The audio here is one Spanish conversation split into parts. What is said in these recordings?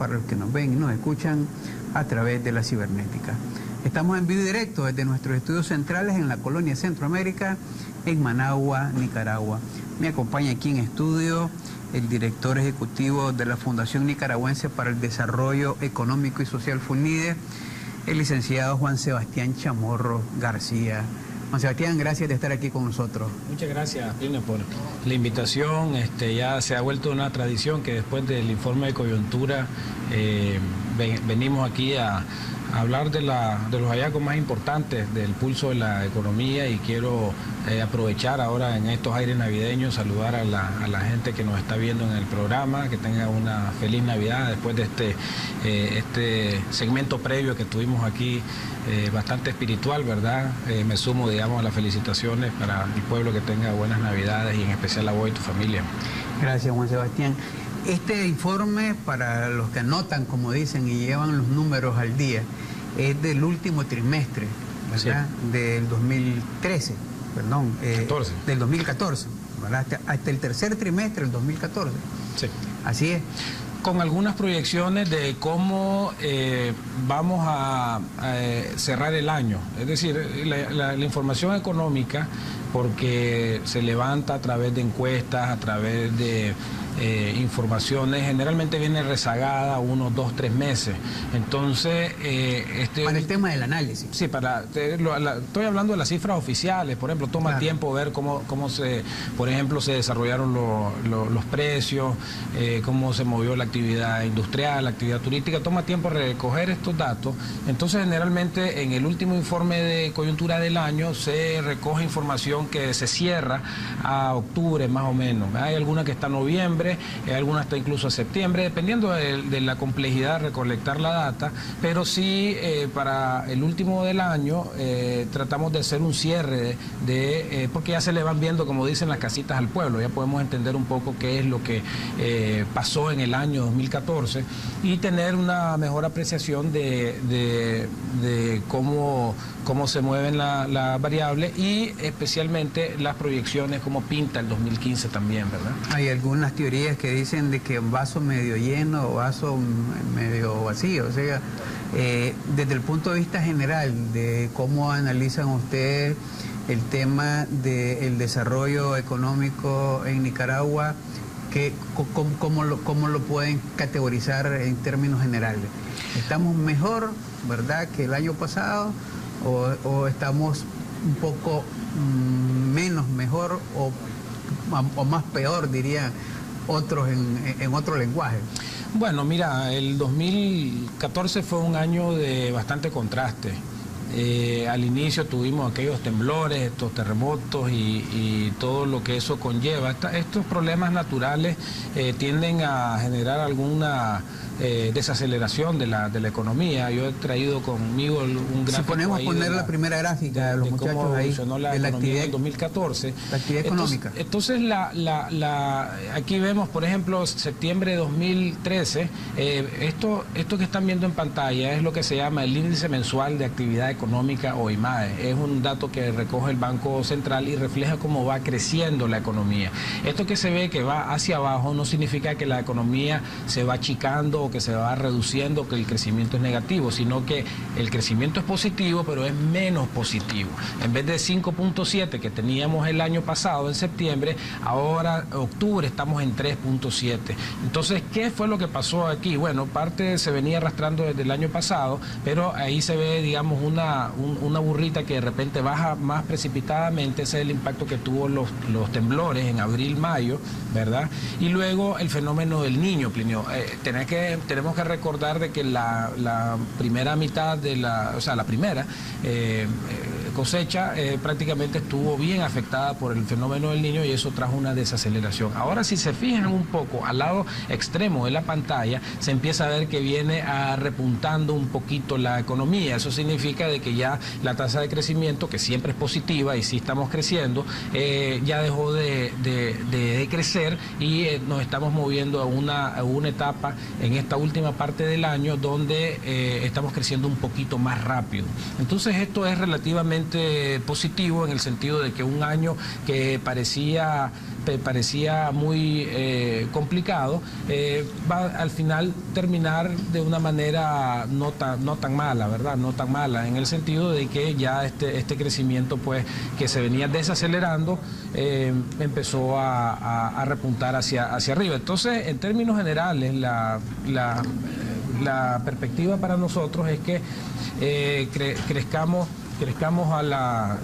para los que nos ven y nos escuchan a través de la cibernética. Estamos en vivo y directo desde nuestros estudios centrales en la colonia Centroamérica, en Managua, Nicaragua. Me acompaña aquí en estudio el director ejecutivo de la Fundación Nicaragüense para el Desarrollo Económico y Social FUNIDE, el licenciado Juan Sebastián Chamorro García. Juan Sebastián, gracias de estar aquí con nosotros. Muchas gracias, Pino, por la invitación. Ya se ha vuelto una tradición que después del informe de coyuntura venimos aquí a hablar de los hallazgos más importantes del pulso de la economía, y quiero aprovechar ahora en estos aires navideños, saludar a la gente que nos está viendo en el programa, que tenga una feliz Navidad después de este segmento previo que tuvimos aquí, bastante espiritual, ¿verdad? Me sumo, digamos, a las felicitaciones para el pueblo, que tenga buenas Navidades, y en especial a vos y tu familia. Gracias, Juan Sebastián. Este informe, para los que anotan, como dicen, y llevan los números al día, es del último trimestre, ¿verdad? Sí. Del 2013, perdón. 14. Del 2014, ¿verdad? Hasta el tercer trimestre del 2014. Sí. Así es. Con algunas proyecciones de cómo vamos a cerrar el año. Es decir, la información económica, porque se levanta a través de encuestas, a través de informaciones, generalmente viene rezagada 1, 2, 3 meses. Entonces, para el tema del análisis. Sí, estoy hablando de las cifras oficiales. Por ejemplo, toma tiempo ver cómo por ejemplo, se desarrollaron los precios, cómo se movió la actividad industrial, la actividad turística. Toma tiempo recoger estos datos. Entonces, generalmente, en el último informe de coyuntura del año se recoge información que se cierra a octubre, más o menos. Hay alguna que está a noviembre, alguna está incluso a septiembre, dependiendo de la complejidad de recolectar la data, pero sí, para el último del año tratamos de hacer un cierre porque ya se le van viendo, como dicen, las casitas al pueblo. Ya podemos entender un poco qué es lo que pasó en el año 2014 y tener una mejor apreciación de cómo se mueven las variables, y especialmente las proyecciones, cómo pinta el 2015 también, ¿verdad? Hay algunas teorías que dicen de que vaso medio lleno o vaso medio vacío. O sea, desde el punto de vista general, de cómo analizan ustedes el tema del desarrollo económico en Nicaragua, ¿cómo lo pueden categorizar en términos generales? ¿Estamos mejor, verdad, que el año pasado, o estamos un poco menos mejor o más peor, dirían otros en otro lenguaje? Bueno, mira, el 2014 fue un año de bastante contraste. Al inicio tuvimos aquellos temblores, estos terremotos y todo lo que eso conlleva. Estos problemas naturales tienden a generar alguna desaceleración de la economía. Yo he traído conmigo un gráfico. Si ponemos a poner la primera gráfica de los muchachos ahí, de la actividad en 2014. La actividad económica. Entonces aquí vemos, por ejemplo, septiembre de 2013, esto que están viendo en pantalla es lo que se llama el índice mensual de actividad económica, o IMAE. Es un dato que recoge el Banco Central y refleja cómo va creciendo la economía. Esto que se ve que va hacia abajo no significa que la economía se va achicando o que se va reduciendo, que el crecimiento es negativo, sino que el crecimiento es positivo, pero es menos positivo. En vez de 5.7 que teníamos el año pasado en septiembre, ahora octubre estamos en 3.7. Entonces, ¿qué fue lo que pasó aquí? Bueno, parte se venía arrastrando desde el año pasado, pero ahí se ve, digamos, una burrita que de repente baja más precipitadamente. Ese es el impacto que tuvo los temblores en abril, mayo, ¿verdad? Y luego el fenómeno del Niño, Plinio. Tenemos que recordar de que la primera mitad la primera cosecha prácticamente estuvo bien afectada por el fenómeno del Niño, y eso trajo una desaceleración. Ahora, si se fijan un poco al lado extremo de la pantalla, se empieza a ver que viene repuntando un poquito la economía. Eso significa de que ya la tasa de crecimiento, que siempre es positiva y sí estamos creciendo, ya dejó de crecer, y nos estamos moviendo a una etapa en esta última parte del año donde estamos creciendo un poquito más rápido. Entonces, esto es relativamente positivo en el sentido de que un año que parecía parecía muy complicado, va al final terminar de una manera no tan mala, ¿verdad? No tan mala, en el sentido de que ya este crecimiento, pues, que se venía desacelerando, empezó a repuntar hacia arriba. Entonces, en términos generales, la perspectiva para nosotros es que crezcamos a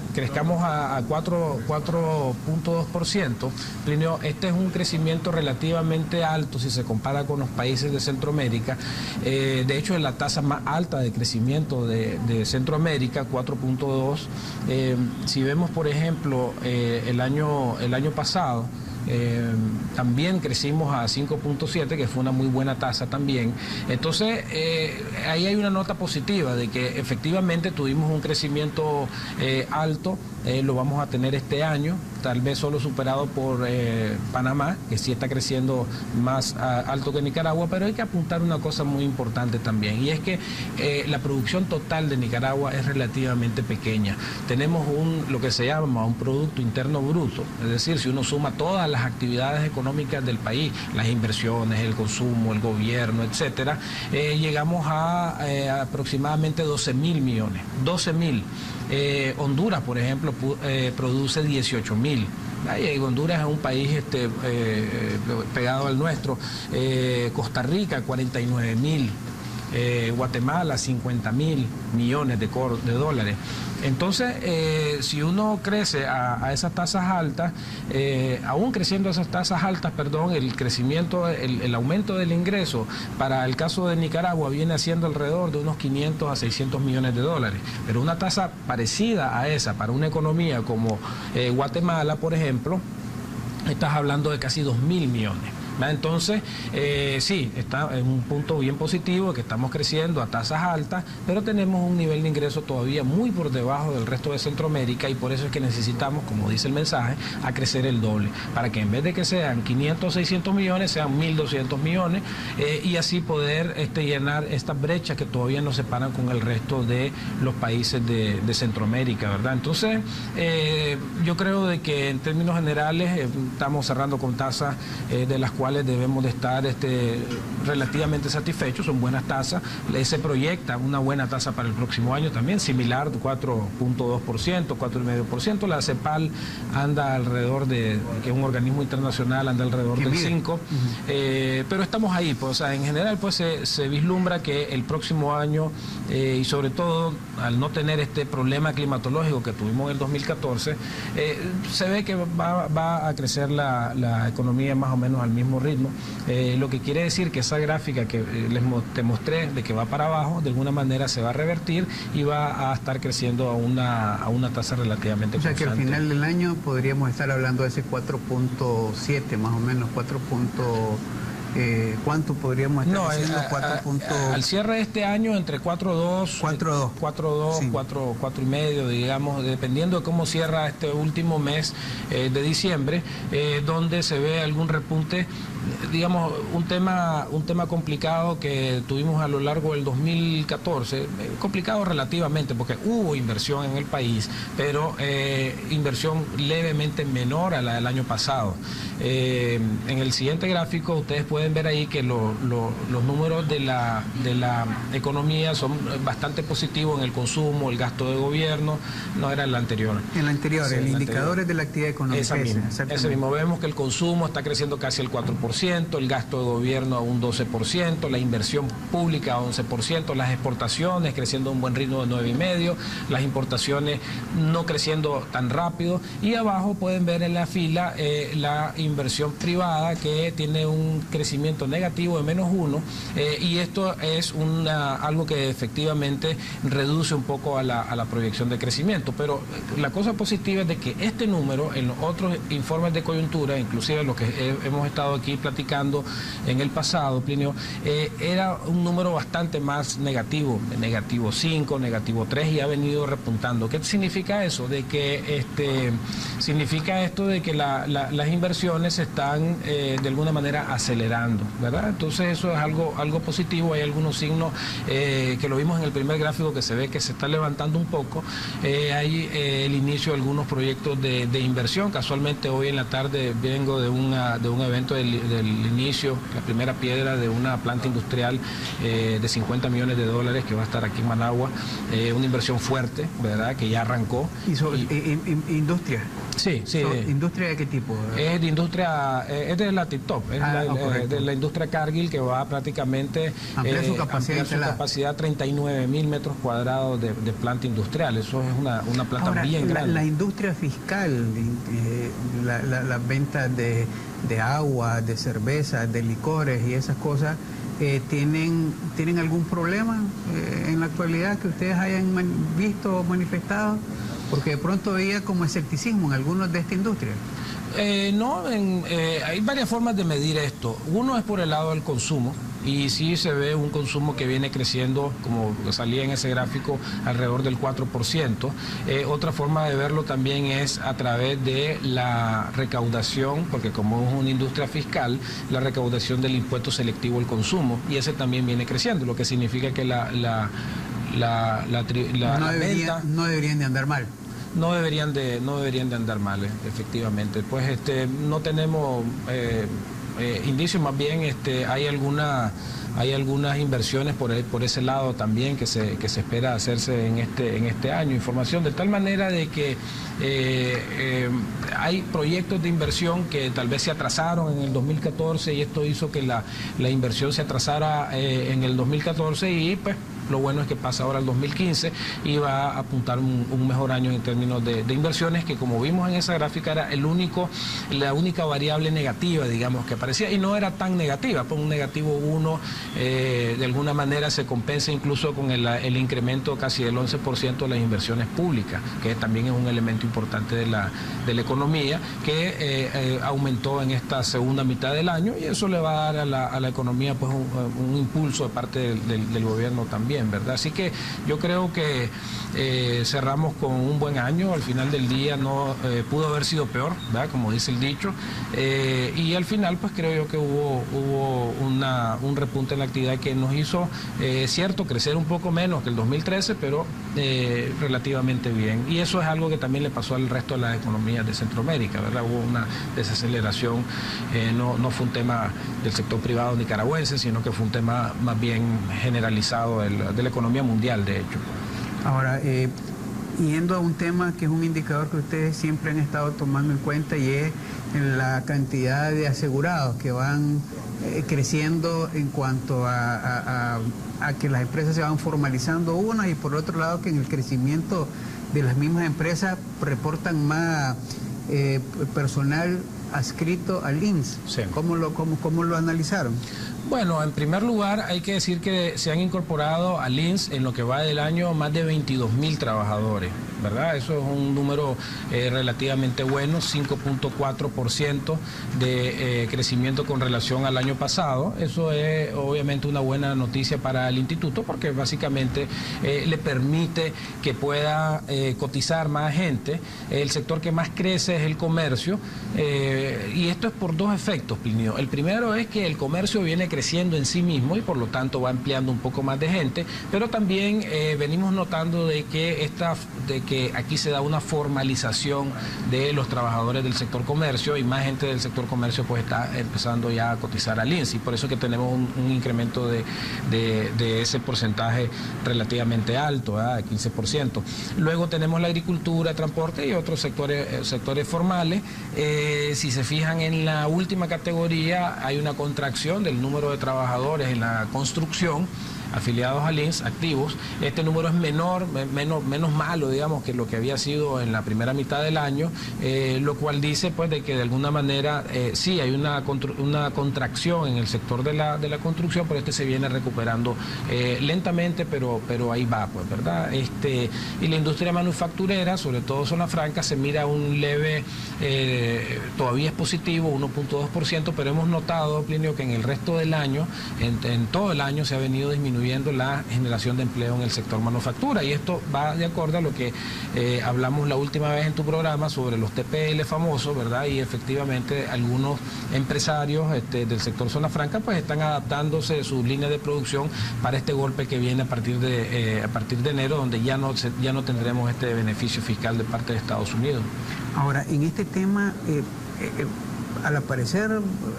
4.2%. Plinio, este es un crecimiento relativamente alto si se compara con los países de Centroamérica. De hecho, es la tasa más alta de crecimiento de Centroamérica, 4.2. Si vemos, por ejemplo, el año pasado, también crecimos a 5.7, que fue una muy buena tasa también. Entonces, ahí hay una nota positiva de que efectivamente tuvimos un crecimiento alto. Lo vamos a tener este año, tal vez solo superado por Panamá, que sí está creciendo más alto que Nicaragua, pero hay que apuntar una cosa muy importante también, y es que la producción total de Nicaragua es relativamente pequeña. Tenemos lo que se llama un Producto Interno Bruto, es decir, si uno suma todas las actividades económicas del país, las inversiones, el consumo, el gobierno, etcétera, llegamos a aproximadamente 12.000 millones. 12.000. Honduras, por ejemplo, produce 18.000. Honduras es un país pegado al nuestro. Costa Rica, 49.000. Guatemala, 50.000 millones de dólares. Entonces, si uno crece a esas tasas altas, aún creciendo a esas tasas altas, el crecimiento, el aumento del ingreso para el caso de Nicaragua viene siendo alrededor de unos 500 a 600 millones de dólares. Pero una tasa parecida a esa para una economía como Guatemala, por ejemplo, estás hablando de casi 2.000 millones. Entonces, sí, está en un punto bien positivo, que estamos creciendo a tasas altas, pero tenemos un nivel de ingreso todavía muy por debajo del resto de Centroamérica, y por eso es que necesitamos, como dice el mensaje, a crecer el doble, para que en vez de que sean 500 o 600 millones, sean 1.200 millones, y así poder llenar estas brechas que todavía nos separan con el resto de los países de Centroamérica, ¿verdad? Entonces, yo creo de que en términos generales estamos cerrando con tasas de las cuales debemos de estar relativamente satisfechos. Son buenas tasas. Se proyecta una buena tasa para el próximo año también, similar, 4.2%, 4,5%. La CEPAL anda alrededor que es un organismo internacional, anda alrededor del 5%. Pero estamos ahí, pues, o sea, en general, pues se vislumbra que el próximo año, y sobre todo al no tener este problema climatológico que tuvimos en el 2014, se ve que va a crecer la economía más o menos al mismo ritmo, lo que quiere decir que esa gráfica que te mostré de que va para abajo, de alguna manera se va a revertir y va a estar creciendo a una tasa relativamente constante. O sea que al final del año podríamos estar hablando de ese 4.7 más o menos, ¿cuánto podríamos estar haciendo? Al cierre de este año, entre 4.2, 4.5, digamos, dependiendo de cómo cierra este último mes de diciembre, donde se ve algún repunte, digamos, un tema complicado que tuvimos a lo largo del 2014, complicado relativamente, porque hubo inversión en el país, pero inversión levemente menor a la del año pasado. En el siguiente gráfico ustedes pueden ver ahí que los números de la economía son bastante positivos en el consumo, el gasto de gobierno, no era el anterior. El anterior, el indicador es de la actividad económica. Ese mismo. Vemos que el consumo está creciendo casi al 4%, el gasto de gobierno a un 12%, la inversión pública a 11%, las exportaciones creciendo a un buen ritmo de 9,5%, las importaciones no creciendo tan rápido, y abajo pueden ver en la fila la inversión privada, que tiene un crecimiento negativo de -1, y esto es algo que efectivamente reduce un poco a la proyección de crecimiento. Pero la cosa positiva es de que este número en los otros informes de coyuntura, inclusive los que hemos estado aquí platicando en el pasado, Plinio, era un número bastante más negativo, negativo 5, negativo 3, y ha venido repuntando. ¿Qué significa eso? De que significa esto de que las inversiones se están de alguna manera acelerando, ¿verdad? Entonces eso es algo positivo. Hay algunos signos que lo vimos en el primer gráfico, que se ve que se está levantando un poco. Hay el inicio de algunos proyectos de inversión. Casualmente hoy en la tarde vengo de un evento del inicio, la primera piedra de una planta industrial de 50 millones de dólares que va a estar aquí en Managua, una inversión fuerte, ¿verdad?, que ya arrancó. ¿Industria? Sí. ¿Industria de qué tipo? Es de industria, es de la TikTok, es de la industria Cargill, que va prácticamente ampliar su capacidad a 39.000 metros cuadrados de planta industrial. Eso es una planta bien grande. La industria fiscal, las ventas de agua, de cerveza, de licores y esas cosas, ¿tienen algún problema en la actualidad que ustedes hayan visto o manifestado? Porque de pronto veía como escepticismo en algunos de esta industria. Hay varias formas de medir esto. Uno es por el lado del consumo, y sí se ve un consumo que viene creciendo, como salía en ese gráfico, alrededor del 4%. Otra forma de verlo también es a través de la recaudación, porque como es una industria fiscal, la recaudación del impuesto selectivo al consumo, y ese también viene creciendo, lo que significa que la venta no deberían de andar mal. No deberían de andar mal, efectivamente. Pues no tenemos indicios, más bien hay algunas inversiones por ese lado también que se espera hacerse en este año. Información de tal manera de que hay proyectos de inversión que tal vez se atrasaron en el 2014, y esto hizo que la inversión se atrasara en el 2014, y pues lo bueno es que pasa ahora el 2015 y va a apuntar un mejor año en términos de inversiones, que como vimos en esa gráfica era la única variable negativa, digamos, que aparecía, y no era tan negativa. Por un negativo 1 de alguna manera se compensa incluso con el incremento casi del 11% de las inversiones públicas, que también es un elemento importante de la economía, que aumentó en esta segunda mitad del año, y eso le va a dar a la economía pues un impulso de parte del gobierno también, ¿verdad? Así que yo creo que cerramos con un buen año. Al final del día no pudo haber sido peor, ¿verdad?, como dice el dicho, y al final pues creo yo que hubo un repunte en la actividad que nos hizo, cierto, crecer un poco menos que el 2013, pero relativamente bien, y eso es algo que también le pasó al resto de las economías de Centroamérica, ¿verdad? Hubo una desaceleración, no fue un tema del sector privado nicaragüense, sino que fue un tema más bien generalizado de la economía mundial, de hecho. Ahora, yendo a un tema que es un indicador que ustedes siempre han estado tomando en cuenta, y es la cantidad de asegurados que van creciendo en cuanto a que las empresas se van formalizando unas, y por otro lado que en el crecimiento de las mismas empresas reportan más personal adscrito al INS. Sí. ¿Cómo lo analizaron? Bueno, en primer lugar hay que decir que se han incorporado al INS en lo que va del año más de 22.000 trabajadores, ¿verdad? Eso es un número relativamente bueno, 5.4% de crecimiento con relación al año pasado. Eso es obviamente una buena noticia para el instituto, porque básicamente le permite que pueda cotizar más gente. El sector que más crece es el comercio, y esto es por dos efectos, Plinio. El primero es que el comercio viene creciendo en sí mismo y por lo tanto va empleando un poco más de gente, pero también venimos notando de que aquí se da una formalización de los trabajadores del sector comercio, y más gente del sector comercio pues está empezando ya a cotizar al INS, y por eso que tenemos un incremento de ese porcentaje relativamente alto, ¿verdad?, de 15%. Luego tenemos la agricultura, transporte y otros sectores formales. Si se fijan en la última categoría, hay una contracción del número de trabajadores en la construcción, afiliados al INSS, activos. Este número es menos malo, digamos, que lo que había sido en la primera mitad del año, lo cual dice pues de que de alguna manera sí hay una contracción en el sector de la construcción, pero se viene recuperando lentamente, pero ahí va, pues, ¿verdad? Y la industria manufacturera, sobre todo zona franca, se mira un leve, todavía es positivo, 1.2%, pero hemos notado, Plinio, que en el resto del año, en todo el año, se ha venido disminuyendo la generación de empleo en el sector manufactura, y esto va de acuerdo a lo que hablamos la última vez en tu programa sobre los TPL famosos, ¿verdad? Y efectivamente algunos empresarios del sector zona franca pues están adaptándose sus líneas de producción para este golpe que viene a partir de enero, donde ya no tendremos este beneficio fiscal de parte de Estados Unidos. Ahora, en este tema, al aparecer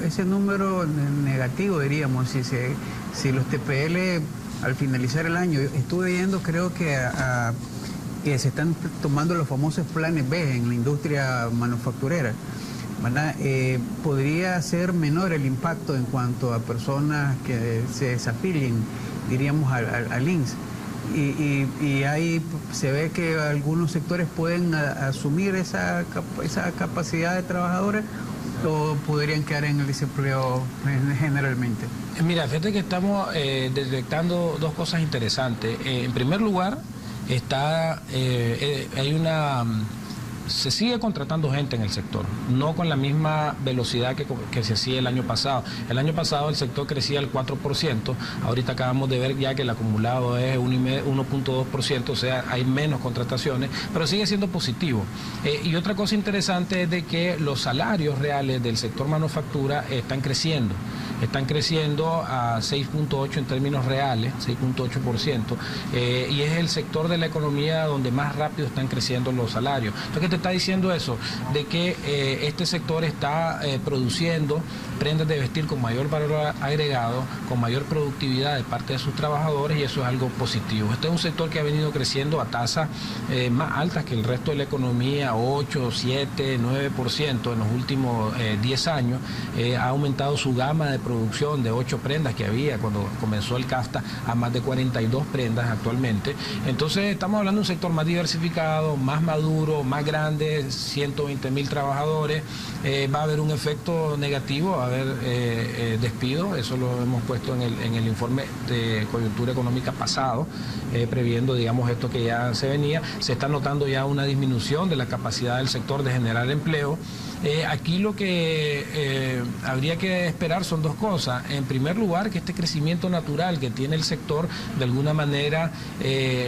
ese número negativo, diríamos, si los TPL al finalizar el año, estuve viendo, creo que que se están tomando los famosos planes B en la industria manufacturera, ¿verdad? Podría ser menor el impacto en cuanto a personas que se desafilien, diríamos, al INSS. Y ahí se ve que algunos sectores pueden asumir esa capacidad de trabajadores, o podrían quedar en el desempleo generalmente. Mira, fíjate que estamos detectando dos cosas interesantes. En primer lugar, se sigue contratando gente en el sector, no con la misma velocidad que se hacía el año pasado. El año pasado el sector crecía al 4%, ahorita acabamos de ver ya que el acumulado es 1.2%, o sea, hay menos contrataciones, pero sigue siendo positivo. Y otra cosa interesante es de que los salarios reales del sector manufactura están creciendo a 6.8 en términos reales, 6.8%, y es el sector de la economía donde más rápido están creciendo los salarios. Entonces, ¿qué te está diciendo eso? De que este sector está produciendo prendas de vestir con mayor valor agregado, con mayor productividad de parte de sus trabajadores, y eso es algo positivo. Este es un sector que ha venido creciendo a tasas más altas que el resto de la economía, 8, 7, 9% en los últimos 10 años. Ha aumentado su gama de producción de 8 prendas que había cuando comenzó el CAFTA a más de 42 prendas actualmente. Entonces estamos hablando de un sector más diversificado, más maduro, más grande, 120.000 trabajadores. Va a haber un efecto negativo, va a haber despidos, eso lo hemos puesto en el informe de coyuntura económica pasado, previendo, digamos, esto que ya se venía. Se está notando ya una disminución de la capacidad del sector de generar empleo. Aquí lo que habría que esperar son dos cosas. En primer lugar, que este crecimiento natural que tiene el sector, de alguna manera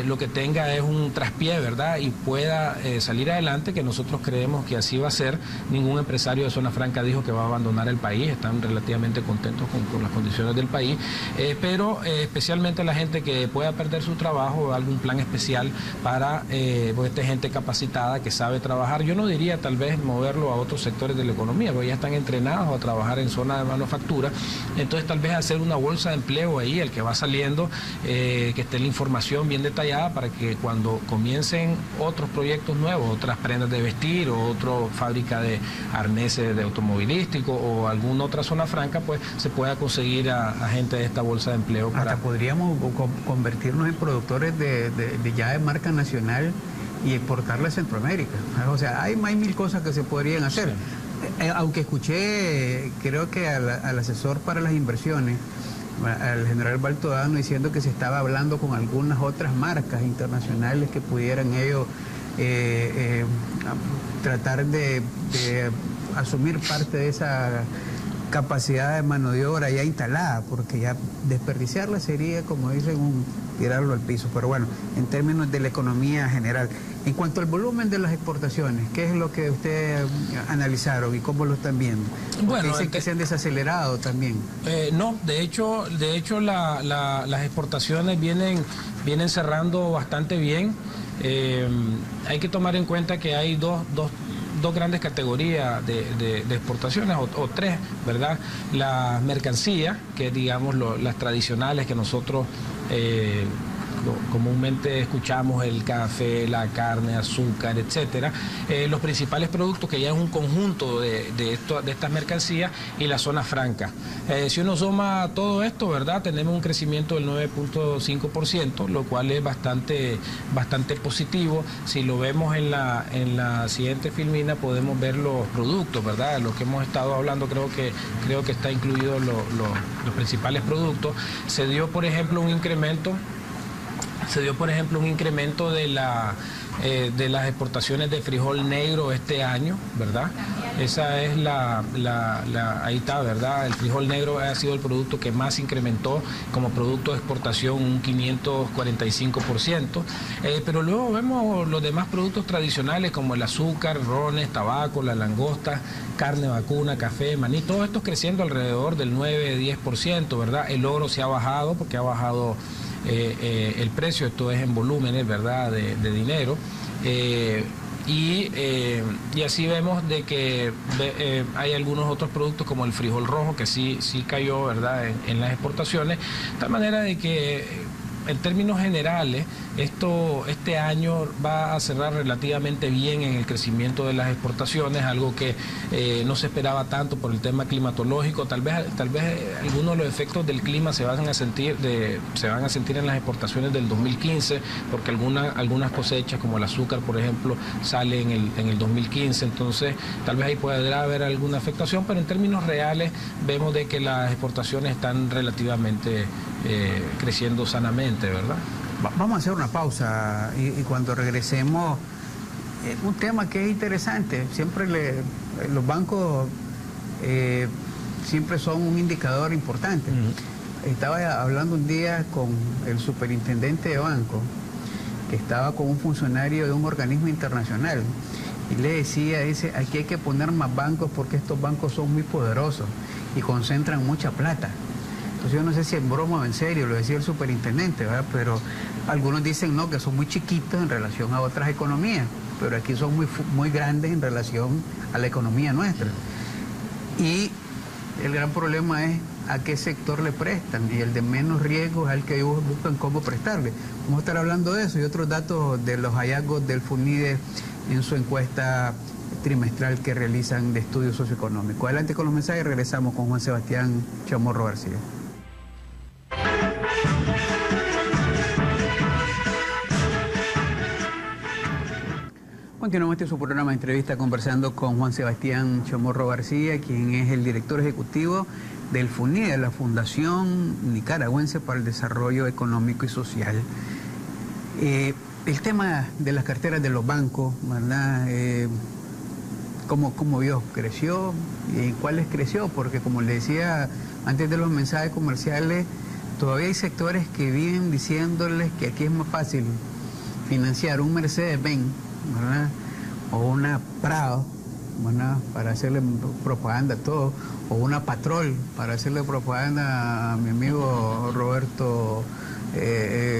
lo que tenga es un traspié, ¿verdad? Y pueda salir adelante, que nosotros creemos que así va a ser. Ningún empresario de zona franca dijo que va a abandonar el país, están relativamente contentos con las condiciones del país, pero especialmente la gente que pueda perder su trabajo, algún plan especial para pues esta gente capacitada que sabe trabajar. Yo no diría tal vez moverlo a otros sectores de la economía, porque ya están entrenados a trabajar en zona de manufactura. Entonces tal vez hacer una bolsa de empleo ahí, el que va saliendo, que esté la información bien detallada para que cuando comiencen otros proyectos nuevos, otras prendas de vestir o otra fábrica de arneses de automovilístico o alguna otra zona franca, pues se pueda conseguir a gente de esta bolsa de empleo. Hasta podríamos convertirnos en productores de ya de marca nacional y exportarla a Centroamérica. O sea, hay mil cosas que se podrían hacer. Sí. Aunque escuché, creo que al asesor para las inversiones, al general Baltodano, diciendo que se estaba hablando con algunas otras marcas internacionales que pudieran ellos tratar de asumir parte de esa capacidad de mano de obra ya instalada, porque ya desperdiciarla sería, como dicen, tirarlo al piso. Pero bueno, en términos de la economía general, en cuanto al volumen de las exportaciones, ¿qué es lo que ustedes analizaron y cómo lo están viendo? Porque bueno, dicen que se han desacelerado también. No, de hecho las exportaciones vienen cerrando bastante bien. Hay que tomar en cuenta que hay dos grandes categorías de exportaciones, o tres, ¿verdad? Las mercancías, que digamos las tradicionales que nosotros comúnmente escuchamos, el café, la carne, azúcar, etcétera, los principales productos que ya es un conjunto de estas mercancías y la zona franca. Si uno suma todo esto, ¿verdad?, tenemos un crecimiento del 9.5%, lo cual es bastante positivo. Si lo vemos en la siguiente filmina, podemos ver los productos, ¿verdad?, lo que hemos estado hablando. Creo que está incluido los principales productos. Se dio, por ejemplo, un incremento de las exportaciones de frijol negro este año, ¿verdad? Esa es ahí está, ¿verdad? El frijol negro ha sido el producto que más incrementó como producto de exportación, un 545%. Pero luego vemos los demás productos tradicionales como el azúcar, rones, tabaco, la langosta, carne vacuna, café, maní, todo esto creciendo alrededor del 9-10%, ¿verdad? El oro se ha bajado porque ha bajado el precio, esto es en volúmenes, ¿verdad?, de dinero. Y así vemos de que hay algunos otros productos como el frijol rojo que sí cayó, ¿verdad?, en las exportaciones, de tal manera de que en términos generales este año va a cerrar relativamente bien en el crecimiento de las exportaciones, algo que no se esperaba tanto por el tema climatológico. Tal vez algunos de los efectos del clima se van a sentir en las exportaciones del 2015, porque algunas cosechas como el azúcar, por ejemplo, sale en el 2015, entonces tal vez ahí podrá haber alguna afectación, pero en términos reales vemos de que las exportaciones están relativamente creciendo sanamente, ¿verdad? Vamos a hacer una pausa y cuando regresemos, un tema que es interesante, los bancos siempre son un indicador importante. Estaba hablando un día con el superintendente de banco, que estaba con un funcionario de un organismo internacional, y le decía, aquí hay que poner más bancos porque estos bancos son muy poderosos y concentran mucha plata. Entonces yo no sé si en broma o en serio, lo decía el superintendente, ¿verdad? Pero algunos dicen no, que son muy chiquitos en relación a otras economías, pero aquí son muy grandes en relación a la economía nuestra. Y el gran problema es a qué sector le prestan, y el de menos riesgo es al que ellos buscan cómo prestarle. Vamos a estar hablando de eso y otros datos de los hallazgos del FUNIDE en su encuesta trimestral que realizan de estudio socioeconómico. Adelante con los mensajes, regresamos con Juan Sebastián Chamorro García. Continuamos su programa de entrevista conversando con Juan Sebastián Chamorro García, quien es el director ejecutivo del FUNIDE, la Fundación Nicaragüense para el Desarrollo Económico y Social. El tema de las carteras de los bancos, ¿verdad? ¿Cómo vio? ¿Creció? ¿Y cuáles creció? Porque como le decía antes de los mensajes comerciales, todavía hay sectores que viven diciéndoles que aquí es más fácil financiar un Mercedes-Benz, ¿verdad?, o una Prado, ¿verdad?, para hacerle propaganda a todo, o una Patrol para hacerle propaganda a mi amigo Roberto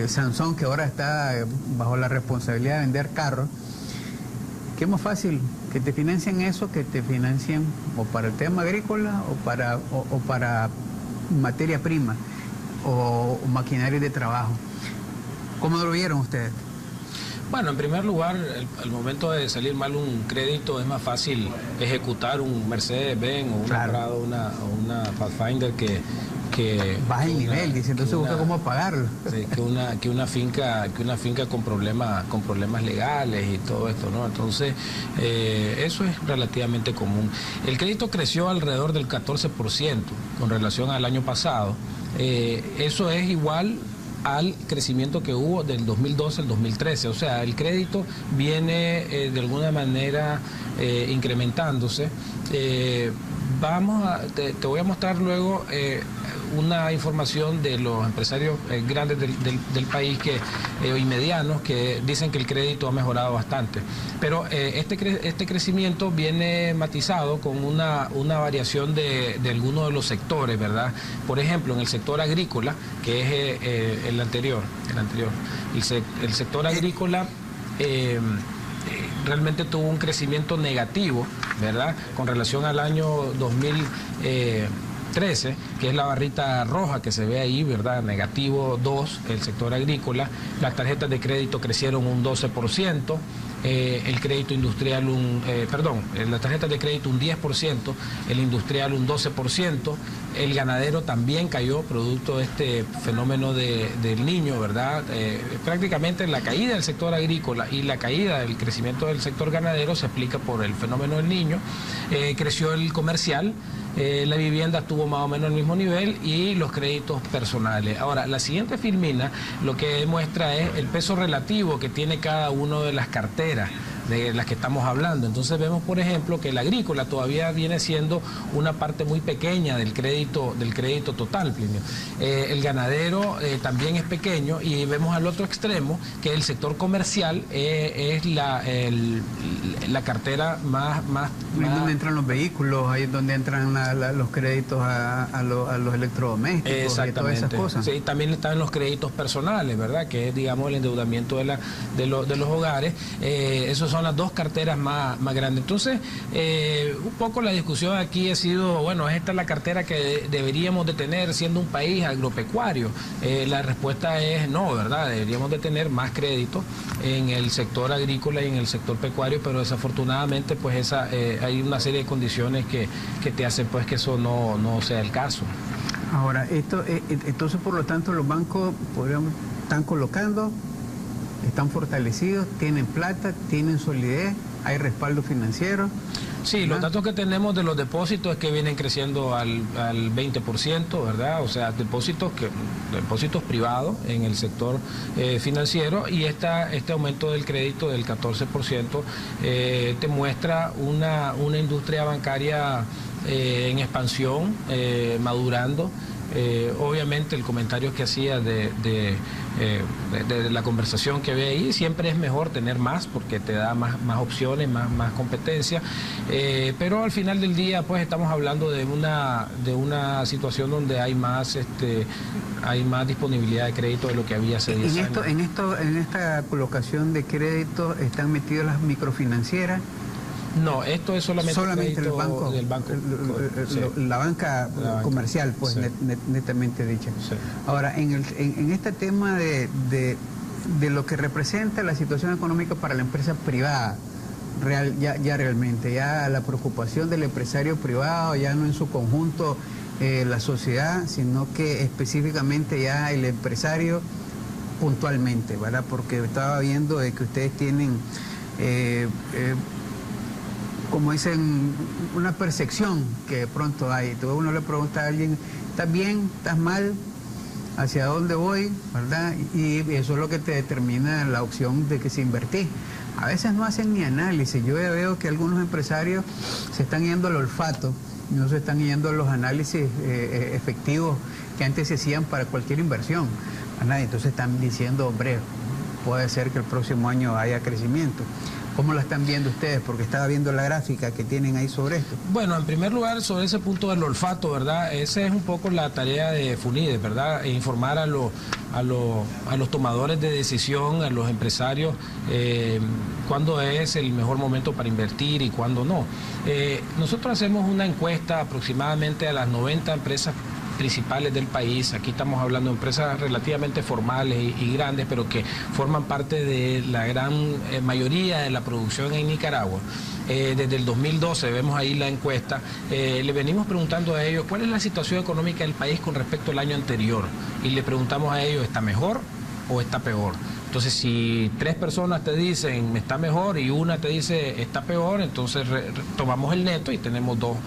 Sansón, que ahora está bajo la responsabilidad de vender carros. ¿Qué es más fácil? Que te financien eso, que te financien o para el tema agrícola o para materia prima o maquinaria de trabajo. ¿Cómo lo vieron ustedes? Bueno, en primer lugar, al momento de salir mal un crédito es más fácil ejecutar un Mercedes-Benz o una Prado o una Pathfinder que baja el nivel, dice, entonces busca cómo pagarlo. Sí, que una finca con problemas legales y todo esto, ¿no? Entonces, eso es relativamente común. El crédito creció alrededor del 14% con relación al año pasado. Eso es igual al crecimiento que hubo del 2012 al 2013, o sea, el crédito viene de alguna manera incrementándose. Te voy a mostrar luego una información de los empresarios grandes del país y medianos que dicen que el crédito ha mejorado bastante. Pero este crecimiento viene matizado con una variación de algunos de los sectores, ¿verdad? Por ejemplo, en el sector agrícola, que es el anterior. El sector agrícola realmente tuvo un crecimiento negativo, ¿verdad?, con relación al año 13, que es la barrita roja que se ve ahí, ¿verdad? Negativo 2, el sector agrícola. Las tarjetas de crédito crecieron un 12%. El crédito industrial las tarjetas de crédito un 10%, el industrial un 12%, el ganadero también cayó producto de este fenómeno del niño, ¿verdad? Prácticamente la caída del sector agrícola y la caída del crecimiento del sector ganadero se explica por el fenómeno del niño. Creció el comercial. La vivienda estuvo más o menos al mismo nivel y los créditos personales. Ahora, la siguiente filmina lo que muestra es el peso relativo que tiene cada una de las carteras de las que estamos hablando. Entonces vemos, por ejemplo, que el agrícola todavía viene siendo una parte muy pequeña del crédito total, Plinio. El ganadero también es pequeño, y vemos al otro extremo que el sector comercial es la cartera más... Ahí es donde entran los vehículos, ahí es donde entran los créditos a los electrodomésticos y todas esas cosas. Sí, también están los créditos personales, ¿verdad? Que es, digamos, el endeudamiento de los hogares. Esos son las dos carteras más grandes. Entonces, un poco la discusión aquí ha sido, bueno, ¿esta es la cartera que deberíamos de tener siendo un país agropecuario? La respuesta es no, ¿verdad? Deberíamos de tener más crédito en el sector agrícola y en el sector pecuario, pero desafortunadamente pues hay una serie de condiciones que te hacen pues que eso no sea el caso. Ahora, entonces por lo tanto los bancos están colocando, están fortalecidos, tienen plata, tienen solidez, hay respaldo financiero. Sí, los datos que tenemos de los depósitos es que vienen creciendo al 20%, ¿verdad? O sea, depósitos privados en el sector financiero, y este aumento del crédito del 14% te muestra una industria bancaria en expansión, madurando. Obviamente el comentario que hacía de la conversación que ve ahí, siempre es mejor tener más porque te da más opciones, más competencia, pero al final del día pues estamos hablando de una situación donde hay más disponibilidad de crédito de lo que había hace 10 años. En esta colocación de crédito están metidas las microfinancieras. No, esto es solamente el banco, del banco. Sí. La banca comercial, pues, sí. Netamente dicha. Sí. Ahora, en este tema de lo que representa la situación económica para la empresa privada, realmente, la preocupación del empresario privado, ya no en su conjunto la sociedad, sino que específicamente ya el empresario puntualmente, ¿verdad? Porque estaba viendo de que ustedes tienen... como dicen, una percepción que de pronto hay. Entonces uno le pregunta a alguien, ¿estás bien? ¿Estás mal? ¿Hacia dónde voy? ¿Verdad? Y eso es lo que te determina la opción de que se invertís. A veces no hacen ni análisis. Yo ya veo que algunos empresarios se están yendo al olfato, no se están yendo a los análisis efectivos que antes se hacían para cualquier inversión, ¿verdad? Entonces están diciendo, hombre, puede ser que el próximo año haya crecimiento. ¿Cómo lo están viendo ustedes? Porque estaba viendo la gráfica que tienen ahí sobre esto. Bueno, en primer lugar, sobre ese punto del olfato, ¿verdad? Esa es un poco la tarea de FUNIDE, ¿verdad? Informar a los tomadores de decisión, a los empresarios, cuándo es el mejor momento para invertir y cuándo no. Nosotros hacemos una encuesta aproximadamente a las 90 empresas principales del país. Aquí estamos hablando de empresas relativamente formales y grandes, pero que forman parte de la gran mayoría de la producción en Nicaragua. Desde el 2012, vemos ahí la encuesta, le venimos preguntando a ellos cuál es la situación económica del país con respecto al año anterior, y le preguntamos a ellos, ¿está mejor o está peor? Entonces, si 3 personas te dicen está mejor y una te dice está peor, entonces tomamos el neto y tenemos 2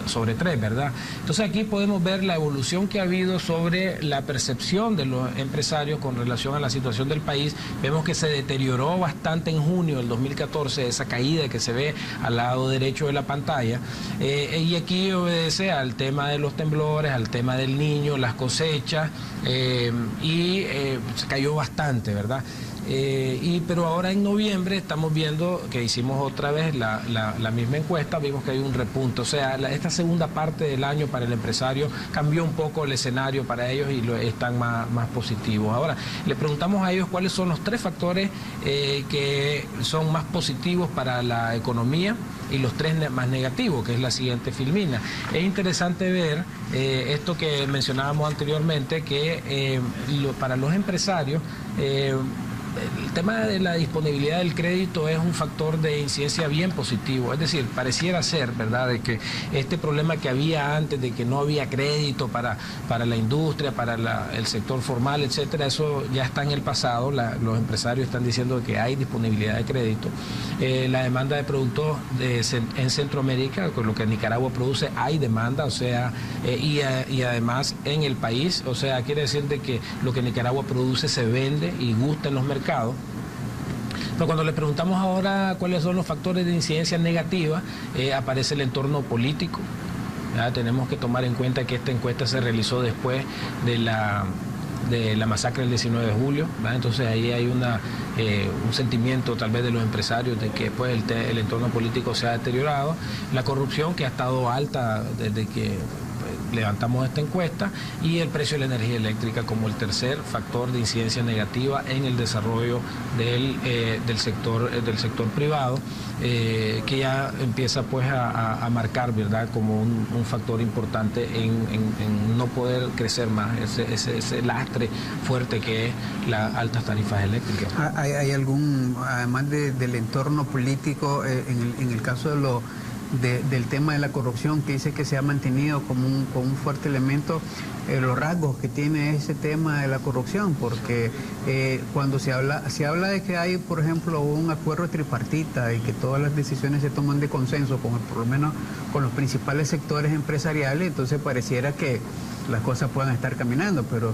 sobre 3, ¿verdad? Entonces aquí podemos ver la evolución que ha habido sobre la percepción de los empresarios con relación a la situación del país. Vemos que se deterioró bastante en junio del 2014, esa caída que se ve al lado derecho de la pantalla, y aquí obedece al tema de los temblores, al tema del niño, las cosechas, y se cayó bastante, ¿verdad? Pero ahora en noviembre estamos viendo que hicimos otra vez la misma encuesta, vimos que hay un repunte. O sea, esta segunda parte del año para el empresario cambió un poco el escenario para ellos y están más positivos. Ahora, le preguntamos a ellos cuáles son los 3 factores que son más positivos para la economía y los 3 más negativos, que es la siguiente filmina. Es interesante ver esto que mencionábamos anteriormente, que para los empresarios el tema de la disponibilidad del crédito es un factor de incidencia bien positivo. Es decir, pareciera ser, ¿verdad?, de que este problema que había antes de que no había crédito para la industria, para el sector formal, etcétera, eso ya está en el pasado. Los empresarios están diciendo que hay disponibilidad de crédito. La demanda de productos en Centroamérica, con lo que Nicaragua produce, hay demanda, o sea, y además en el país, o sea, quiere decir de que lo que Nicaragua produce se vende y gusta en los mercados. Pero cuando le preguntamos ahora cuáles son los factores de incidencia negativa, aparece el entorno político. ¿Ya? Tenemos que tomar en cuenta que esta encuesta se realizó después de la masacre del 19 de julio, ¿verdad? Entonces ahí hay un sentimiento tal vez de los empresarios de que pues, el entorno político se ha deteriorado, la corrupción que ha estado alta desde que levantamos esta encuesta, y el precio de la energía eléctrica como el tercer factor de incidencia negativa en el desarrollo del sector privado, que ya empieza pues a marcar, ¿verdad?, como un factor importante en no poder crecer más, ese lastre fuerte que es las altas tarifas eléctricas. ¿Hay algún, además del entorno político, en el caso del tema de la corrupción, que dice que se ha mantenido como un fuerte elemento, los rasgos que tiene ese tema de la corrupción? Porque cuando se habla de que hay, por ejemplo, un acuerdo tripartita y que todas las decisiones se toman de consenso, por lo menos con los principales sectores empresariales, entonces pareciera que las cosas puedan estar caminando, pero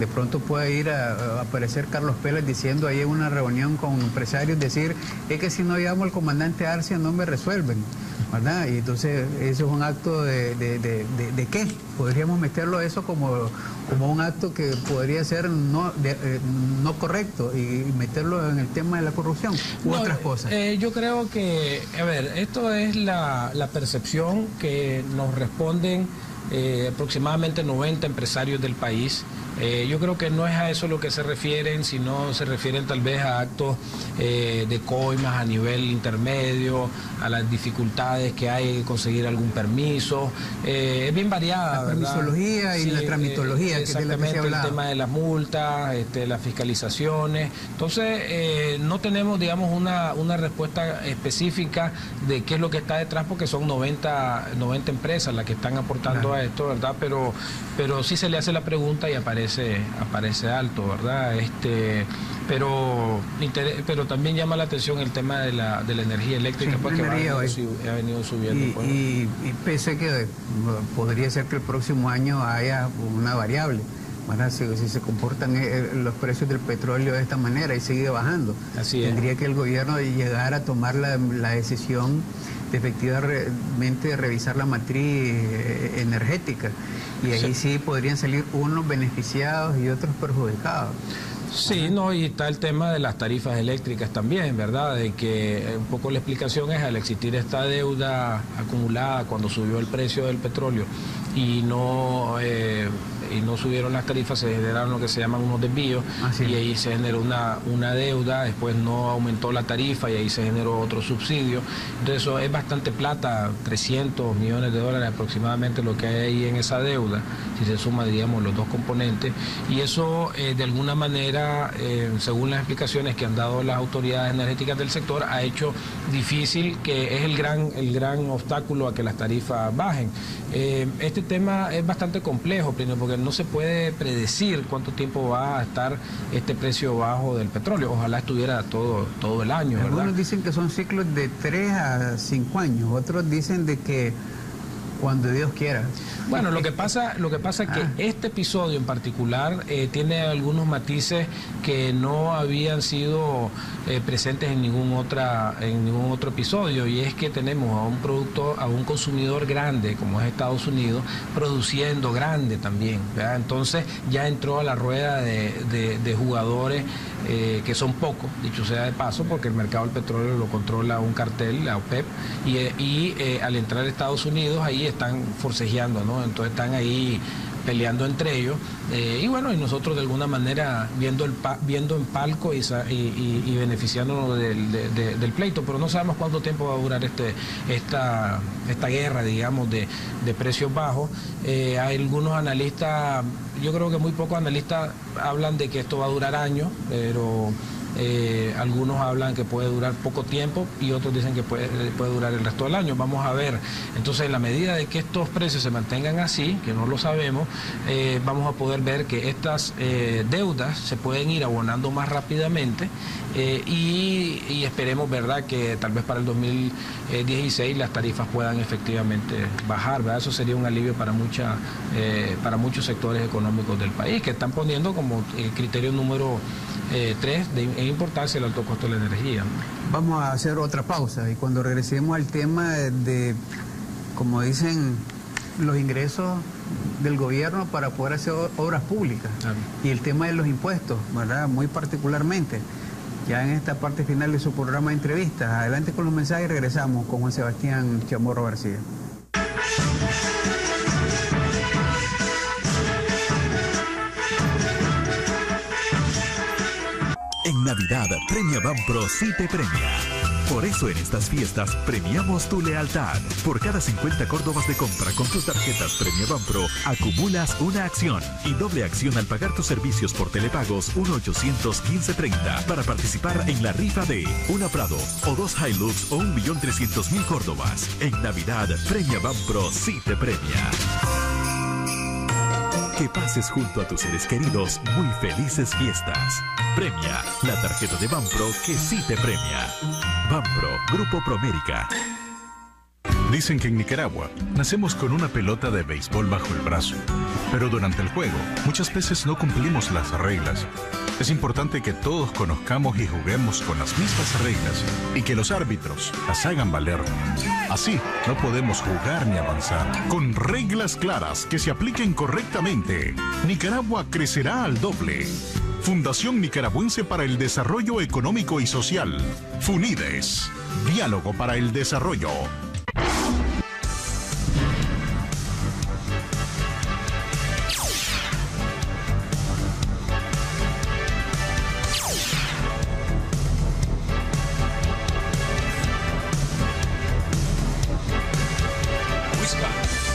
de pronto puede ir a aparecer Carlos Pérez diciendo ahí en una reunión con empresarios, decir, es que si no llamo al comandante Arcia no me resuelven, ¿verdad? Y entonces eso es un acto de ¿qué? Podríamos meterlo eso como un acto que podría ser no correcto y meterlo en el tema de la corrupción u otras cosas. Yo creo que, a ver, esto es la percepción que nos responden aproximadamente 90 empresarios del país. Yo creo que no es a eso lo que se refieren, sino se refieren tal vez a actos de coimas a nivel intermedio, a las dificultades que hay de conseguir algún permiso. Es bien variada, la ¿verdad? Permisología y la tramitología, que es de la que se ha hablado. El tema de las multas, las fiscalizaciones. Entonces, no tenemos, digamos, una respuesta específica de qué es lo que está detrás, porque son 90 empresas las que están aportando a esto, ¿verdad? Pero sí se le hace la pregunta y aparece alto, ¿verdad? Pero también llama la atención el tema de la energía eléctrica, sí, porque ha venido subiendo. Y pensé que podría ser que el próximo año haya una variable, ¿verdad? Si se comportan los precios del petróleo de esta manera y sigue bajando. Así es. Tendría que el gobierno llegar a tomar la decisión de efectivamente revisar la matriz energética, y ahí sí podrían salir unos beneficiados y otros perjudicados. Sí, no, y está el tema de las tarifas eléctricas también, ¿verdad? De que un poco la explicación es, al existir esta deuda acumulada cuando subió el precio del petróleo y no subieron las tarifas, se generaron lo que se llaman unos desvíos, y ahí se generó una deuda, después no aumentó la tarifa y ahí se generó otro subsidio. Entonces eso es bastante plata, 300 millones de dólares aproximadamente lo que hay ahí en esa deuda, si se suma, diríamos, los dos componentes, y eso de alguna manera, según las explicaciones que han dado las autoridades energéticas del sector, ha hecho difícil, que es el gran obstáculo a que las tarifas bajen. Este tema es bastante complejo, primero, porque no se puede predecir cuánto tiempo va a estar este precio bajo del petróleo. Ojalá estuviera todo el año, ¿verdad? Algunos dicen que son ciclos de 3 a 5 años, otros dicen de que Cuando Dios quiera. Bueno, lo que pasa es que este episodio en particular tiene algunos matices que no habían sido presentes en ningún otro episodio, y es que tenemos a un consumidor grande como es Estados Unidos produciendo grande también, ¿verdad? Entonces ya entró a la rueda de jugadores que son pocos, dicho sea de paso, porque el mercado del petróleo lo controla un cartel, la OPEP, y al entrar a Estados Unidos ahí están forcejeando, ¿no? Entonces están ahí peleando entre ellos, y bueno, y nosotros de alguna manera viendo en palco y beneficiándonos del pleito, pero no sabemos cuánto tiempo va a durar esta guerra, digamos, de precios bajos. Hay algunos analistas, yo creo que muy pocos analistas hablan de que esto va a durar años, pero algunos hablan que puede durar poco tiempo y otros dicen que puede durar el resto del año. Vamos a ver. Entonces, en la medida de que estos precios se mantengan así, que no lo sabemos, vamos a poder ver que estas deudas se pueden ir abonando más rápidamente, y esperemos, ¿verdad?, que tal vez para el 2016 las tarifas puedan efectivamente bajar, ¿verdad? Eso sería un alivio para muchos sectores económicos del país, que están poniendo como el criterio número 3 en importancia el alto costo de la energía, ¿no? Vamos a hacer otra pausa y cuando regresemos al tema de, como dicen, los ingresos del gobierno para poder hacer obras públicas, claro, y el tema de los impuestos, ¿verdad?, muy particularmente, ya en esta parte final de su programa de entrevistas. Adelante con los mensajes y regresamos con Juan Sebastián Chamorro García. En Navidad, Premia Banpro sí te premia. Por eso en estas fiestas premiamos tu lealtad. Por cada 50 córdobas de compra con tus tarjetas Premia Banpro, acumulas una acción y doble acción al pagar tus servicios por telepagos 1-800-1530 para participar en la rifa de una Prado o 2 Hilux o 1.300.000 córdobas. En Navidad, Premia Banpro sí te premia. Que pases junto a tus seres queridos muy felices fiestas. Premia, la tarjeta de Banpro que sí te premia. Banpro, Grupo Promérica. Dicen que en Nicaragua nacemos con una pelota de béisbol bajo el brazo, pero durante el juego muchas veces no cumplimos las reglas. Es importante que todos conozcamos y juguemos con las mismas reglas y que los árbitros las hagan valer. Así no podemos jugar ni avanzar. Con reglas claras que se apliquen correctamente, Nicaragua crecerá al doble. Fundación Nicaragüense para el Desarrollo Económico y Social. FUNIDES. Diálogo para el Desarrollo.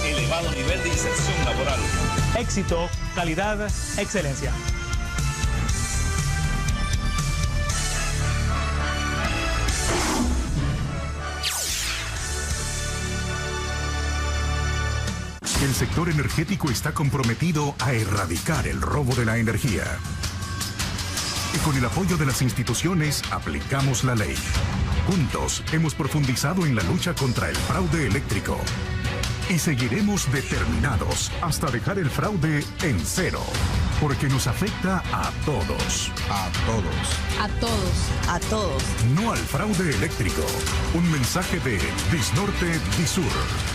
Elevado nivel de inserción laboral. Éxito, calidad, excelencia. El sector energético está comprometido a erradicar el robo de la energía. Y con el apoyo de las instituciones, aplicamos la ley. Juntos, hemos profundizado en la lucha contra el fraude eléctrico. Y seguiremos determinados hasta dejar el fraude en cero. Porque nos afecta a todos. A todos. A todos. A todos. No al fraude eléctrico. Un mensaje de Disnorte Disur.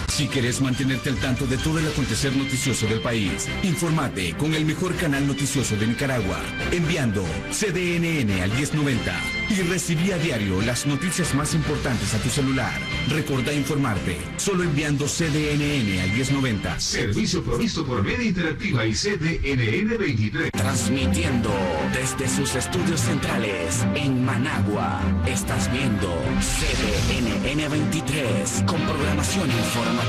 Si querés mantenerte al tanto de todo el acontecer noticioso del país, informate con el mejor canal noticioso de Nicaragua, enviando CDNN al 1090 y recibí a diario las noticias más importantes a tu celular. Recordá informarte solo enviando CDNN al 1090. Servicio provisto por Media Interactiva y CDNN 23. Transmitiendo desde sus estudios centrales en Managua. Estás viendo CDNN 23 con programación informativa.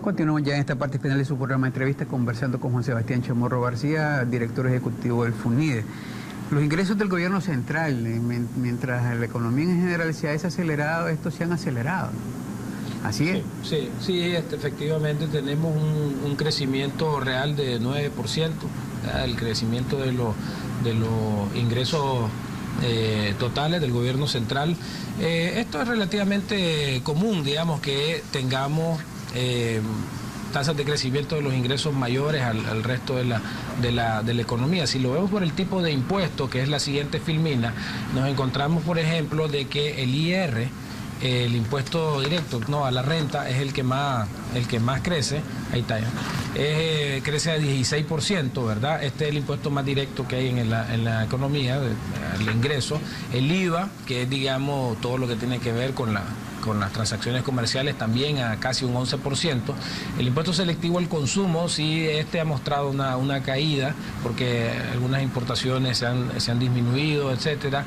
Continuamos ya en esta parte final de su programa de entrevista conversando con Juan Sebastián Chamorro García, director ejecutivo del FUNIDE. Los ingresos del gobierno central, mientras la economía en general se ha desacelerado, estos se han acelerado, ¿no? Así es. Sí, efectivamente tenemos un crecimiento real de 9%, el crecimiento de los ingresos totales del gobierno central. Esto es relativamente común, digamos, que tengamos tasas de crecimiento de los ingresos mayores al resto de la economía. Si lo vemos por el tipo de impuesto, que es la siguiente filmina, nos encontramos, por ejemplo, de que el IR, el impuesto directo a la renta, es el que más crece. Ahí está ya. Crece a 16%, ¿verdad? Este es el impuesto más directo que hay en la economía, el ingreso. El IVA, que es, digamos, todo lo que tiene que ver con las transacciones comerciales, también a casi un 11%. El impuesto selectivo al consumo, sí, ha mostrado una caída, porque algunas importaciones se han disminuido, etcétera,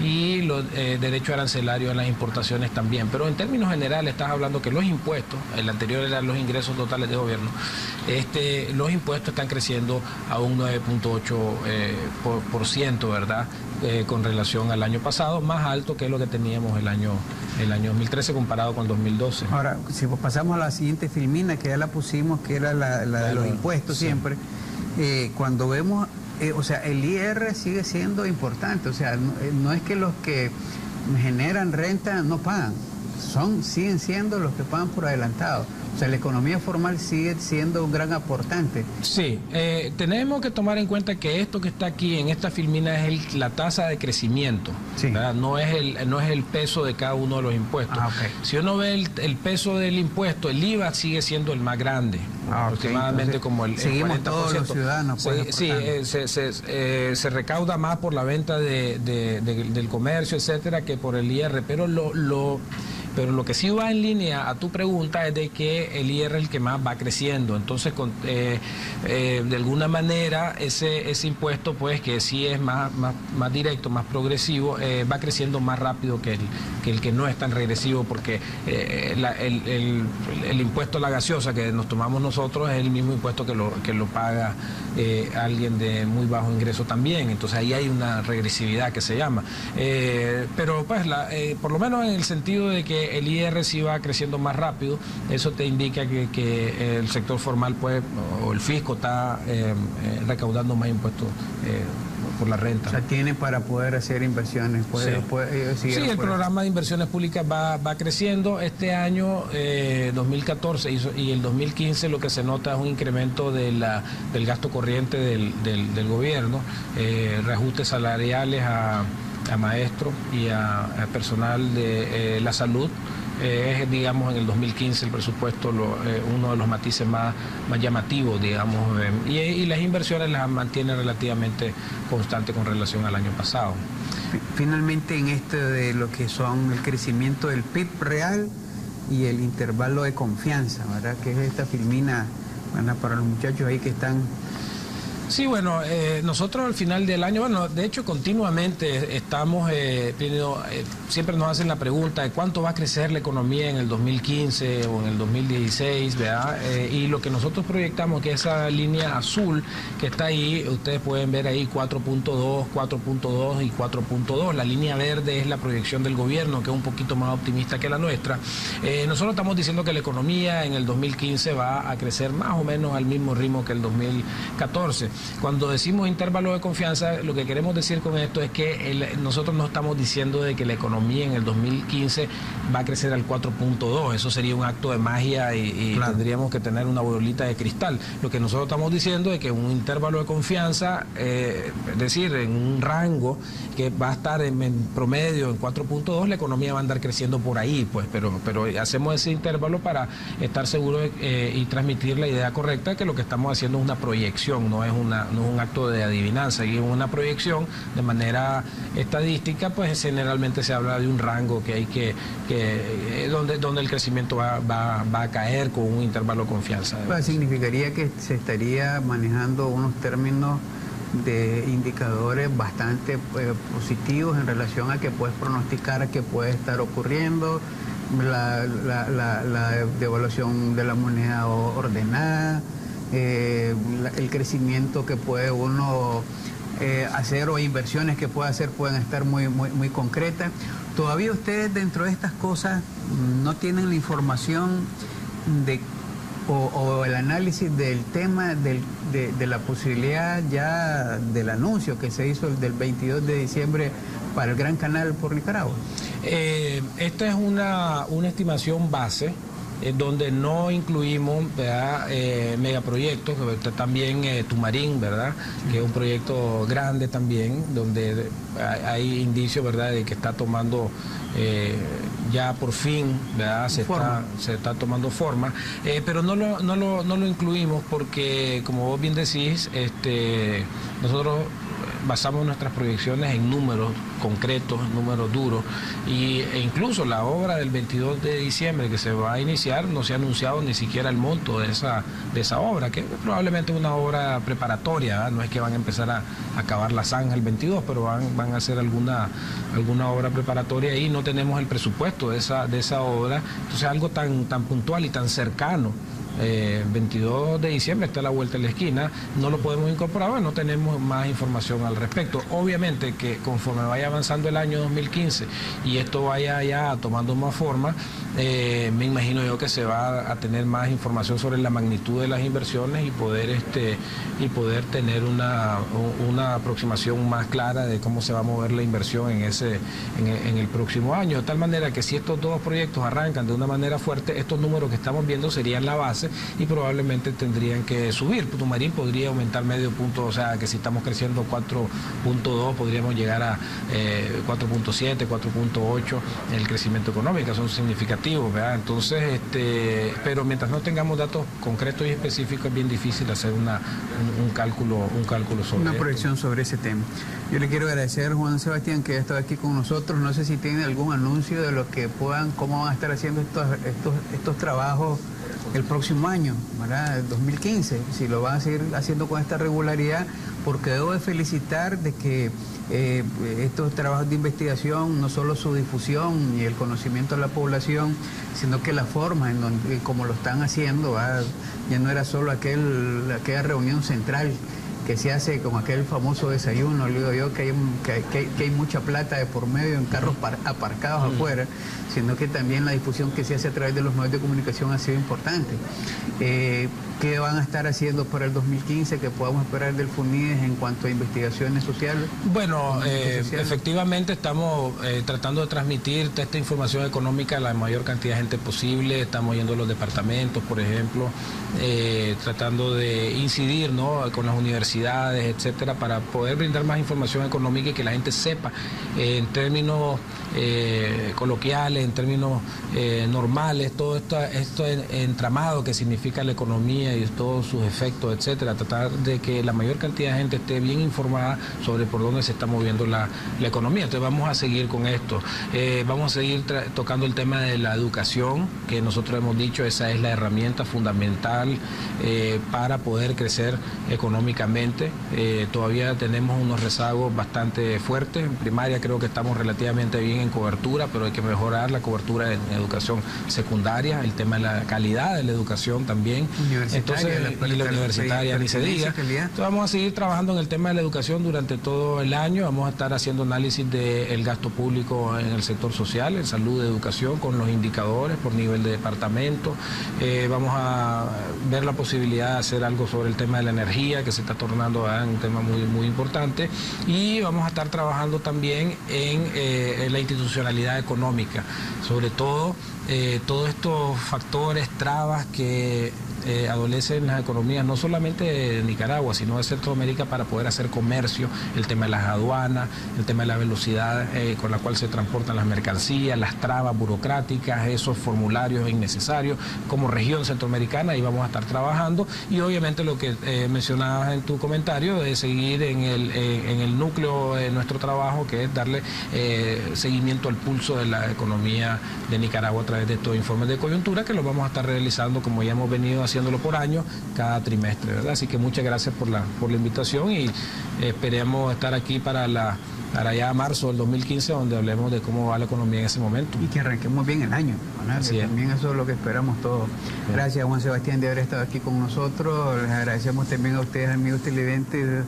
y los derechos arancelarios en las importaciones también. Pero en términos generales estás hablando que los impuestos, el anterior eran los ingresos totales de gobierno, los impuestos están creciendo a un 9.8%, ¿verdad? Con relación al año pasado, más alto que lo que teníamos el año 2013 comparado con 2012. Ahora, si pasamos a la siguiente filmina, que ya la pusimos, que era la de los impuestos, sí. Siempre, cuando vemos, o sea, el IR sigue siendo importante, o sea, no es que los que generan renta no pagan, siguen siendo los que pagan por adelantado. O sea, la economía formal sigue siendo un gran aportante. Sí, tenemos que tomar en cuenta que esto que está aquí en esta filmina es la tasa de crecimiento, sí. No es el peso de cada uno de los impuestos. Okay. Si uno ve el peso del impuesto, el IVA sigue siendo el más grande, aproximadamente. Entonces, como el 40%. Seguimos todos los ciudadanos. Sí, se recauda más por la venta del comercio, etcétera, que por el IR, pero Pero lo que sí va en línea a tu pregunta es de que el IR es el que más va creciendo. Entonces, de alguna manera, ese impuesto, pues, que sí es más directo, más progresivo, va creciendo más rápido que el que no es tan regresivo, porque el impuesto a la gaseosa que nos tomamos nosotros es el mismo impuesto que lo paga alguien de muy bajo ingreso también. Entonces, ahí hay una regresividad que se llama. Pero, pues, por lo menos en el sentido de que el IR sí va creciendo más rápido, eso te indica que el sector formal, pues, o el fisco está recaudando más impuestos por la renta. O sea, tiene para poder hacer inversiones. Sí, el programa de inversiones públicas va creciendo. Este año, 2014 y el 2015, lo que se nota es un incremento del gasto corriente del gobierno, reajustes salariales a maestros y a personal de la salud. Es, digamos, en el 2015 el presupuesto uno de los matices más llamativos, digamos, y las inversiones las mantiene relativamente constante con relación al año pasado. Finalmente, en esto de lo que son el crecimiento del PIB real y el intervalo de confianza, ¿verdad? Que es esta filmina, ¿verdad? Para los muchachos ahí que están... Sí, bueno, nosotros al final del año, bueno, de hecho continuamente estamos, siempre nos hacen la pregunta de cuánto va a crecer la economía en el 2015 o en el 2016, ¿verdad? Y lo que nosotros proyectamos, que esa línea azul que está ahí, ustedes pueden ver ahí 4.2, 4.2 y 4.2. La línea verde es la proyección del gobierno, que es un poquito más optimista que la nuestra. Nosotros estamos diciendo que la economía en el 2015 va a crecer más o menos al mismo ritmo que el 2014. Cuando decimos intervalo de confianza, lo que queremos decir con esto es que nosotros no estamos diciendo de que la economía en el 2015 va a crecer al 4.2, eso sería un acto de magia y claro, tendríamos que tener una bolita de cristal. Lo que nosotros estamos diciendo es que un intervalo de confianza, es decir, en un rango que va a estar en promedio en 4.2, la economía va a andar creciendo por ahí, pues, pero hacemos ese intervalo para estar seguros y transmitir la idea correcta, que lo que estamos haciendo es una proyección, no es un acto de adivinanza, y en una proyección de manera estadística, pues generalmente se habla de un rango que hay donde el crecimiento va a caer con un intervalo de confianza. Pues significaría que se estaría manejando unos términos de indicadores bastante positivos en relación a que puedes pronosticar que puede estar ocurriendo, la devaluación de la moneda ordenada, el crecimiento que puede uno hacer, o inversiones que puede hacer, pueden estar muy concretas. Todavía ustedes, dentro de estas cosas, no tienen la información de o el análisis del tema de la posibilidad ya del anuncio que se hizo del 22 de diciembre para el Gran Canal por Nicaragua? Esta es una estimación base, donde no incluimos, ¿verdad?, megaproyectos, también Tumarín, ¿verdad?, que es un proyecto grande también, donde hay indicios, ¿verdad?, de que está tomando ya por fin, ¿verdad?, se está tomando forma, pero no lo incluimos porque, como vos bien decís, nosotros basamos nuestras proyecciones en números concretos, números duros, e incluso la obra del 22 de diciembre que se va a iniciar no se ha anunciado ni siquiera el monto de esa obra, que es probablemente una obra preparatoria, ¿verdad? No es que van a empezar a acabar la zanja el 22, pero van a hacer alguna obra preparatoria y no tenemos el presupuesto de esa obra. Entonces algo tan puntual y tan cercano, 22 de diciembre está a la vuelta de la esquina, no lo podemos incorporar, bueno, no tenemos más información al respecto. Obviamente que conforme vaya avanzando el año 2015 y esto vaya ya tomando más forma, me imagino yo que se va a tener más información sobre la magnitud de las inversiones y poder tener una aproximación más clara de cómo se va a mover la inversión en el próximo año, de tal manera que si estos dos proyectos arrancan de una manera fuerte, estos números que estamos viendo serían la base y probablemente tendrían que subir. Tumarín podría aumentar medio punto, o sea que si estamos creciendo 4.2 podríamos llegar a 4.7, 4.8 el crecimiento económico, son significativos, ¿verdad? Entonces, pero mientras no tengamos datos concretos y específicos es bien difícil hacer un cálculo sobre una proyección sobre ese tema. Yo le quiero agradecer a Juan Sebastián que ha estado aquí con nosotros. No sé si tiene algún anuncio de lo que cómo van a estar haciendo estos trabajos el próximo año, ¿verdad? El 2015, si lo van a seguir haciendo con esta regularidad, porque debo de felicitar de que estos trabajos de investigación, no solo su difusión y el conocimiento de la población, sino que la forma en donde, como lo están haciendo, ¿verdad? Ya no era solo aquella reunión central que se hace con aquel famoso desayuno, le digo yo, que hay mucha plata de por medio en carros aparcados afuera, sino que también la difusión que se hace a través de los medios de comunicación ha sido importante. ¿Qué van a estar haciendo para el 2015 que podamos esperar del FUNIDES en cuanto a investigaciones sociales? Bueno, efectivamente estamos tratando de transmitir esta información económica a la mayor cantidad de gente posible. Estamos yendo a los departamentos, por ejemplo, tratando de incidir, ¿no?, con las universidades, etcétera, para poder brindar más información económica y que la gente sepa en términos coloquiales, en términos normales, todo esto entramado que significa la economía y todos sus efectos, etcétera, tratar de que la mayor cantidad de gente esté bien informada sobre por dónde se está moviendo la economía. Entonces vamos a seguir con esto. Vamos a seguir tocando el tema de la educación, que nosotros hemos dicho, esa es la herramienta fundamental para poder crecer económicamente. Todavía tenemos unos rezagos bastante fuertes. En primaria creo que estamos relativamente bien en cobertura, pero hay que mejorar la cobertura en educación secundaria, el tema de la calidad de la educación también. Entonces, y la universitaria, ni se diga. Entonces vamos a seguir trabajando en el tema de la educación durante todo el año. Vamos a estar haciendo análisis del gasto público en el sector social, en salud, educación, con los indicadores por nivel de departamento. Vamos a ver la posibilidad de hacer algo sobre el tema de la energía, que se está tornando un tema muy, muy importante. Y vamos a estar trabajando también en la institucionalidad económica, sobre todo todos estos factores, trabas que adolecen las economías no solamente de Nicaragua, sino de Centroamérica, para poder hacer comercio, el tema de las aduanas, el tema de la velocidad con la cual se transportan las mercancías, las trabas burocráticas, esos formularios innecesarios. Como región centroamericana, y vamos a estar trabajando, y obviamente lo que mencionabas en tu comentario, de seguir en el núcleo de nuestro trabajo, que es darle seguimiento al pulso de la economía de Nicaragua a través de estos informes de coyuntura, que los vamos a estar realizando, como ya hemos venido haciéndolo por año, cada trimestre, ¿verdad? Así que muchas gracias por la invitación, y esperemos estar aquí para ya marzo del 2015, donde hablemos de cómo va la economía en ese momento. Y que arranquemos bien el año, ¿verdad? También eso es lo que esperamos todos. Gracias, Juan Sebastián, de haber estado aquí con nosotros. Les agradecemos también a ustedes, amigos televidentes,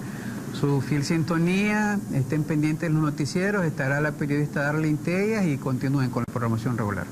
su fiel sintonía. Estén pendientes de los noticieros. Estará la periodista Darlene Tellas y continúen con la programación regular.